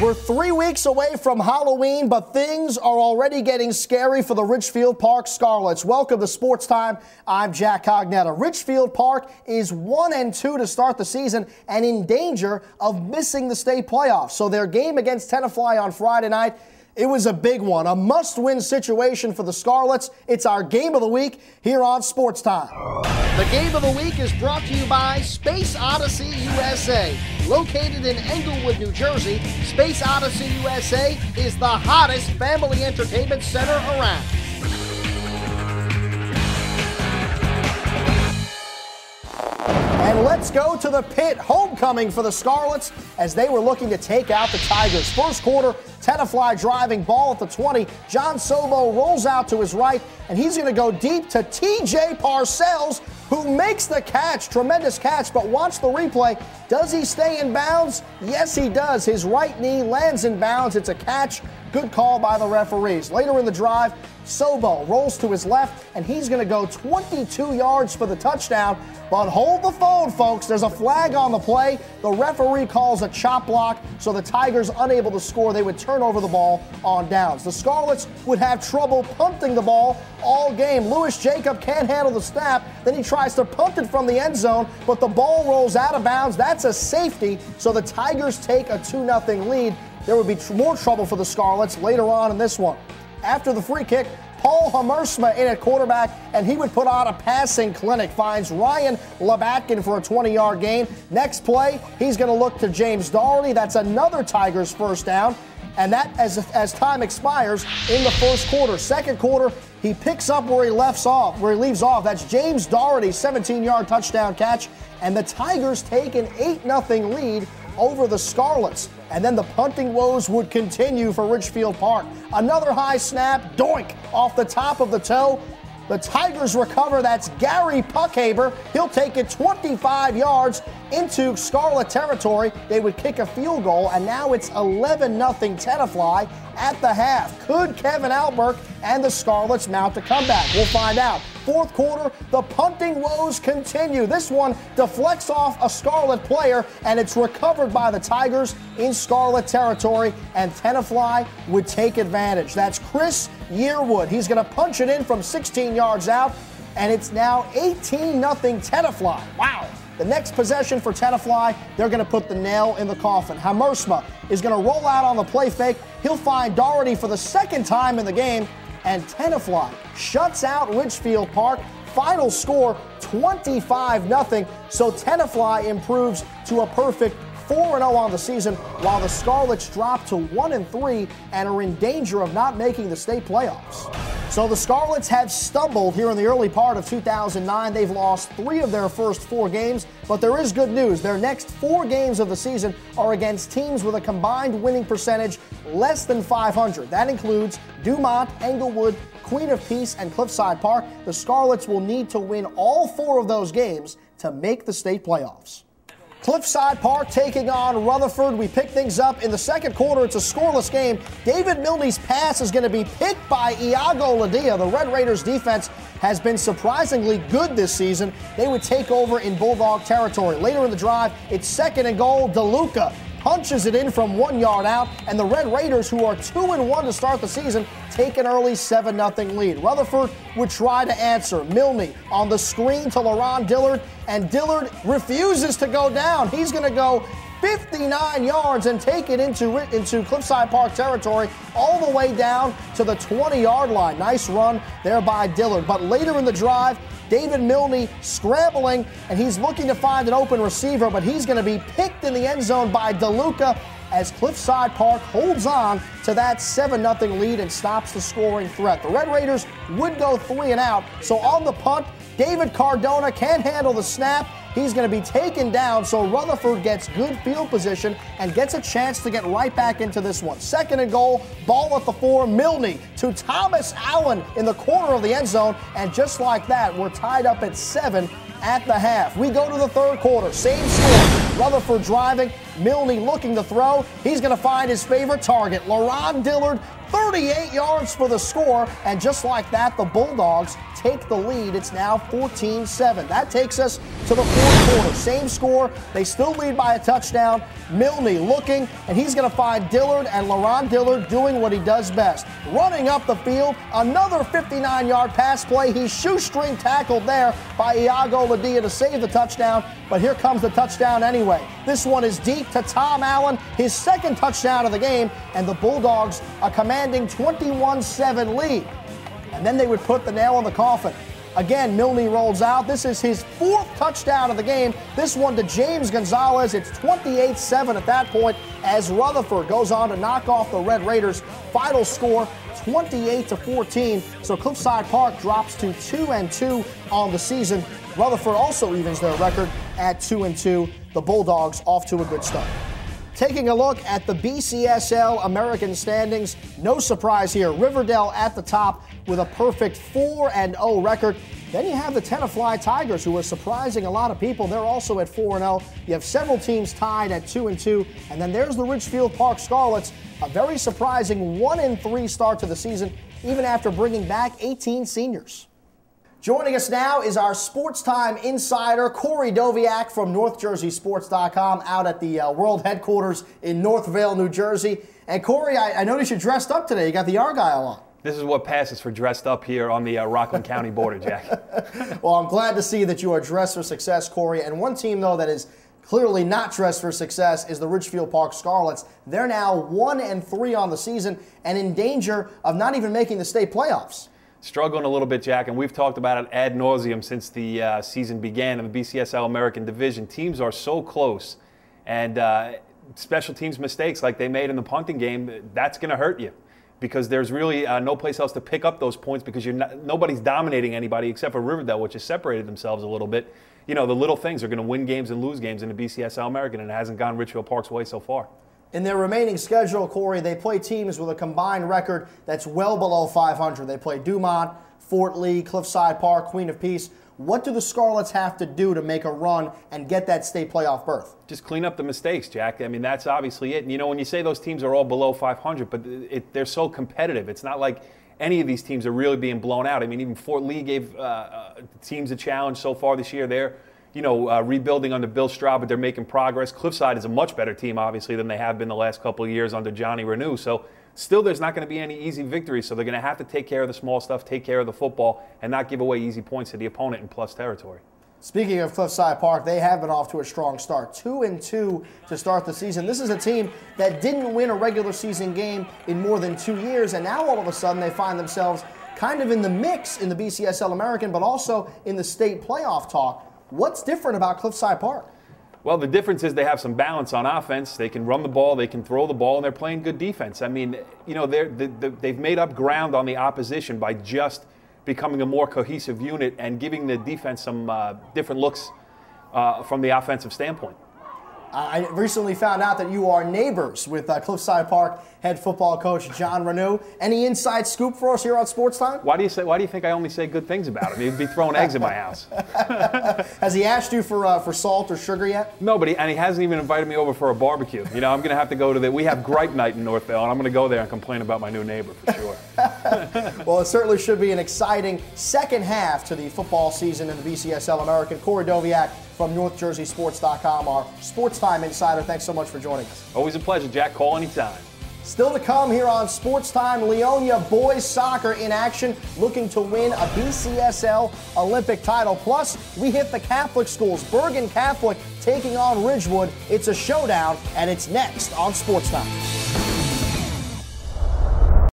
We're 3 weeks away from Halloween, but things are already getting scary for the Ridgefield Park Scarlets. Welcome to Sports Time. I'm Jack Cognetta. Ridgefield Park is 1-2 to start the season and in danger of missing the state playoffs. So their game against Tenafly on Friday night, it was a big one, a must-win situation for the Scarlets. It's our game of the week here on Sports Time. The game of the week is brought to you by Space Odyssey USA. Located in Englewood, New Jersey, Space Odyssey USA is the hottest family entertainment center around. And let's go to the pit. Homecoming for the Scarlets as they were looking to take out the Tigers. First quarter, Tenafly driving ball at the 20. John Sobo rolls out to his right, and he's going to go deep to T.J. Parcells, who makes the catch. Tremendous catch, but watch the replay. Does he stay in bounds? Yes, he does. His right knee lands in bounds. It's a catch. Good call by the referees. Later in the drive, Sobo rolls to his left, and he's going to go 22 yards for the touchdown. But hold the phone, folks. There's a flag on the play. The referee calls a chop block, so the Tigers unable to score. They would turn over the ball on downs. The Scarlets would have trouble punting the ball all game. Lewis Jacob can't handle the snap. Then he tries to punt it from the end zone, but the ball rolls out of bounds. That's a safety, so the Tigers take a 2-0 lead. There would be more trouble for the Scarlets later on in this one. After the free kick, Paul Hamersma in at quarterback, and he would put on a passing clinic. Finds Ryan Labatkin for a 20-yard gain. Next play, he's going to look to James Doherty. That's another Tigers first down. And that, as time expires in the first quarter. Second quarter, he picks up where he leaves off. That's James Doherty's 17-yard touchdown catch. And the Tigers take an 8-0 lead over the Scarlets. And then the punting woes would continue for Ridgefield Park. Another high snap, doink, off the top of the toe. The Tigers recover. That's Gary Puckhaber. He'll take it 25 yards into Scarlet territory. They would kick a field goal, and now it's 11-0 Tenafly at the half. Could Kevin Albert and the Scarlets mount a comeback? We'll find out. Fourth quarter, the punting woes continue. This one deflects off a Scarlet player, and it's recovered by the Tigers in Scarlet territory, and Tenafly would take advantage. That's Chris Yearwood. He's going to punch it in from 16 yards out, and it's now 18-0 Tenafly. Wow. The next possession for Tenafly, they're going to put the nail in the coffin. Hamersma is going to roll out on the play fake. He'll find Doherty for the second time in the game, and Tenafly shuts out Ridgefield Park. Final score, 25-0. So Tenafly improves to a perfect 4-0 on the season, while the Scarlets drop to 1-3 and are in danger of not making the state playoffs. So the Scarlets have stumbled here in the early part of 2009. They've lost 3 of their first 4 games, but there is good news. Their next 4 games of the season are against teams with a combined winning percentage less than 500. That includes Dumont, Englewood, Queen of Peace, and Cliffside Park. The Scarlets will need to win all 4 of those games to make the state playoffs. Cliffside Park taking on Rutherford. We pick things up in the second quarter. It's a scoreless game. David Milne's pass is going to be picked by Iago Ladia. The Red Raiders defense has been surprisingly good this season. They would take over in Bulldog territory. Later in the drive, it's second and goal. DeLuca punches it in from 1 yard out, and the Red Raiders, who are 2-1 to start the season, take an early 7-0 lead. Rutherford would try to answer. Milne on the screen to LaRon Dillard, and Dillard refuses to go down. He's going to go 59 yards and take it into Cliffside Park territory all the way down to the 20-yard line. Nice run there by Dillard. But later in the drive, David Milne scrambling, and he's looking to find an open receiver, but he's going to be picked in the end zone by DeLuca as Cliffside Park holds on to that 7-0 lead and stops the scoring threat. The Red Raiders would go 3 and out, so on the punt, David Cardona can't handle the snap. He's going to be taken down, so Rutherford gets good field position and gets a chance to get right back into this one. Second and goal, ball at the 4, Milne to Thomas Allen in the corner of the end zone, and just like that, we're tied up at 7 at the half. We go to the third quarter, same score. Rutherford driving. Milne looking to throw. He's going to find his favorite target, LaRon Dillard, 38 yards for the score, and just like that, the Bulldogs take the lead. It's now 14-7. That takes us to the fourth quarter. Same score. They still lead by a touchdown. Milne looking, and he's going to find Dillard, and LaRon Dillard doing what he does best, running up the field. Another 59-yard pass play. He's shoestring tackled there by Iago Ladia to save the touchdown, but here comes the touchdown anyway. This one is deep to Tom Allen, his second touchdown of the game, and the Bulldogs a commanding 21-7 lead. And then they would put the nail in the coffin. Again, Milne rolls out. This is his fourth touchdown of the game. This one to James Gonzalez. It's 28-7 at that point as Rutherford goes on to knock off the Red Raiders. Final score, 28-14. So Cliffside Park drops to 2-2 on the season. Rutherford also evens their record at 2-2. The Bulldogs off to a good start. Taking a look at the BCSL American standings, no surprise here. Riverdale at the top with a perfect 4-0 record. Then you have the Tenafly Tigers, who are surprising a lot of people. They're also at 4-0. You have several teams tied at 2-2. And then there's the Ridgefield Park Scarlets, a very surprising 1-3 start to the season, even after bringing back 18 seniors. Joining us now is our SportsTime insider, Corey Doviak from NorthJerseySports.com, out at the world headquarters in Northvale, New Jersey. And Corey, I noticed you dressed up today. You got the Argyle on. This is what passes for dressed up here on the Rockland County border, Jack. Well, I'm glad to see that you are dressed for success, Corey. And one team, though, that is clearly not dressed for success is the Ridgefield Park Scarlets. They're now 1-3 on the season and in danger of not even making the state playoffs. Struggling a little bit, Jack, and we've talked about it ad nauseum since the season began in the BCSL American Division. Teams are so close, and special teams mistakes like they made in the punting game, that's going to hurt you because there's really no place else to pick up those points because nobody's dominating anybody except for Riverdale, which has separated themselves a little bit. You know, the little things are going to win games and lose games in the BCSL American, and it hasn't gone Ridgefield Park's way so far. In their remaining schedule, Corey, they play teams with a combined record that's well below 500. They play Dumont, Fort Lee, Cliffside Park, Queen of Peace. What do the Scarlets have to do to make a run and get that state playoff berth? Just clean up the mistakes, Jack. I mean, that's obviously it. And, you know, when you say those teams are all below 500, but they're so competitive. It's not like any of these teams are really being blown out. I mean, even Fort Lee gave teams a challenge so far this year. They're rebuilding under Bill Stroud, but they're making progress. Cliffside is a much better team, obviously, than they have been the last couple of years under Johnny Renew. So still there's not going to be any easy victories. So they're going to have to take care of the small stuff, take care of the football, and not give away easy points to the opponent in plus territory. Speaking of Cliffside Park, they have been off to a strong start. 2-2 to start the season. This is a team that didn't win a regular season game in more than 2 years, and now all of a sudden they find themselves kind of in the mix in the BCSL American, but also in the state playoff talk. What's different about Cliffside Park? Well, the difference is they have some balance on offense. They can run the ball, they can throw the ball, and they're playing good defense. I mean, you know, they've made up ground on the opposition by just becoming a more cohesive unit and giving the defense some different looks from the offensive standpoint. I recently found out that you are neighbors with Cliffside Park head football coach John Renew. Any inside scoop for us here on SportsTime? Why do you think I only say good things about him? He'd be throwing eggs in my house. Has he asked you for salt or sugar yet? No, and he hasn't even invited me over for a barbecue. You know, I'm going to have to go to we have gripe night in Northvale, and I'm going to go there and complain about my new neighbor for sure. Well, it certainly should be an exciting second half to the football season in the BCSL American. Corey Doviak from NorthJerseySports.com, our SportsTime insider. Thanks so much for joining us. Always a pleasure, Jack. Call anytime. Still to come here on SportsTime, Leonia boys soccer in action, looking to win a BCSL Olympic title. Plus, we hit the Catholic schools. Bergen Catholic taking on Ridgewood. It's a showdown, and it's next on SportsTime.